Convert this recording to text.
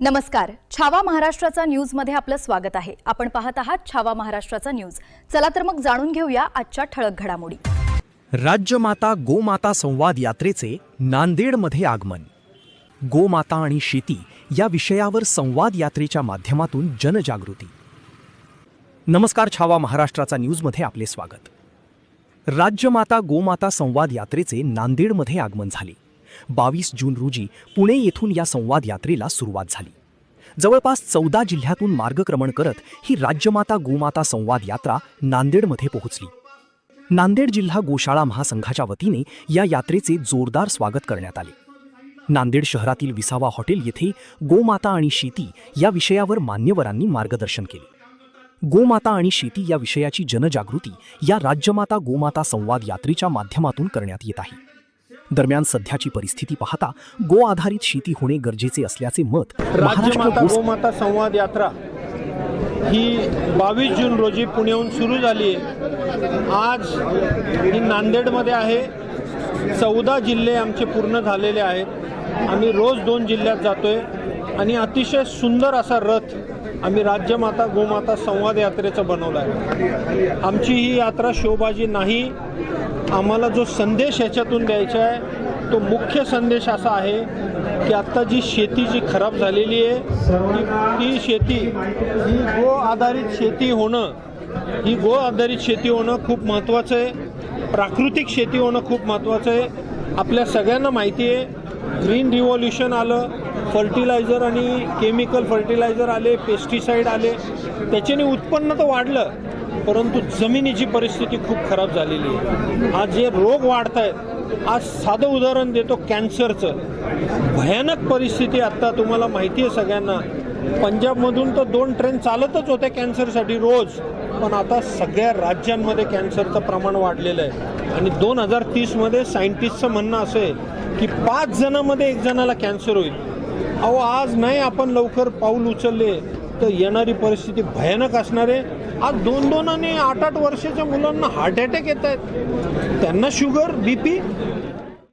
नमस्कार. छावा महाराष्ट्राचा न्यूज मध्ये आपलं स्वागत आहे. आपण पाहत आहात छावा महाराष्ट्राचा न्यूज. चला तर मग जाणून घेऊया आजच्या ठळक घडामोडी. राज्यमाता गोमाता संवाद यात्रेचे नांदेडमध्ये आगमन. गोमाता आणि शेती या विषयावर संवाद यात्रेच्या माध्यमातून जनजागृती. नमस्कार. छावा महाराष्ट्राचा न्यूजमध्ये आपले स्वागत. राज्यमाता गोमाता संवाद यात्रेचे नांदेडमध्ये आगमन झाले. 22 जून रोजी पुणे येथून या संवाद यात्रेला सुरुवात झाली. जवळपास 14 जिल्ह्यातून मार्गक्रमण करत ही राज्यमाता गोमाता संवाद यात्रा नांदेडमध्ये पोहोचली. नांदेड जिल्हा गोशाळा महासंघाच्या वतीने या यात्रेचे जोरदार स्वागत करण्यात आले. नांदेड शहरातील विसावा हॉटेल येथे गोमाता आणि शेती या विषयावर मान्यवरांनी मार्गदर्शन केले. गोमाता आणि शेती या विषयाची जनजागृती या राज्यमाता गोमाता संवाद यात्रेच्या माध्यमातून करण्यात येत आहे. दरम्यान सध्याची परिस्थिती पाहता गो आधारित शेती होणे गरजेचे असल्याचे मत राज्यमाता गोमाता संवाद यात्रा ही 22 जून रोजी पुण्याहून सुरू झाली आहे. आज ही नांदेडमध्ये आहे. 14 जिल्हे आमचे पूर्ण झालेले आहेत. आम्ही रोज 2 जिल्ह्यात जातोय आणि अतिशय सुंदर असा रथ आम्ही राज्यमाता गोमाता संवाद यात्रेचा बनवला आहे. आमची ही यात्रा शोभाजी नाही. आम्हाला जो संदेश ह्याच्यातून द्यायचा आहे तो मुख्य संदेश असा आहे की आत्ता जी शेती जी खराब झालेली आहे ती शेती ही गो आधारित शेती होणं खूप महत्त्वाचं आहे. प्राकृतिक शेती होणं खूप महत्त्वाचं आहे. आपल्या सगळ्यांना माहिती आहे ग्रीन रिव्होल्यूशन आलं, फर्टिलायझर आणि केमिकल फर्टिलायझर आले, पेस्टिसाईड आले, त्याच्याने उत्पन्न तर वाढलं परंतु जमिनीची परिस्थिती खूप खराब झालेली आहे. आज जे रोग वाढत आहेत, आज साधं उदाहरण देतो कॅन्सरचं. भयानक परिस्थिती आत्ता तुम्हाला माहिती आहे सगळ्यांना. पंजाबमधून तर 2 ट्रेन चालतच होत्या कॅन्सरसाठी रोज, पण आता सगळ्या राज्यांमध्ये कॅन्सरचं प्रमाण वाढलेलं आहे. आणि 2030मध्ये सायंटिस्टचं म्हणणं असं आहे की 5 जणांमध्ये 1 जणाला कॅन्सर होईल. अहो, आज नाही आपण लवकर पाऊल उचलले तर येणारी परिस्थिती भयानक असणार आहे. आज 2-2 आणि 8-8 वर्षाच्या मुलांना हार्ट अटॅक येत आहेत, त्यांना शुगर, BP.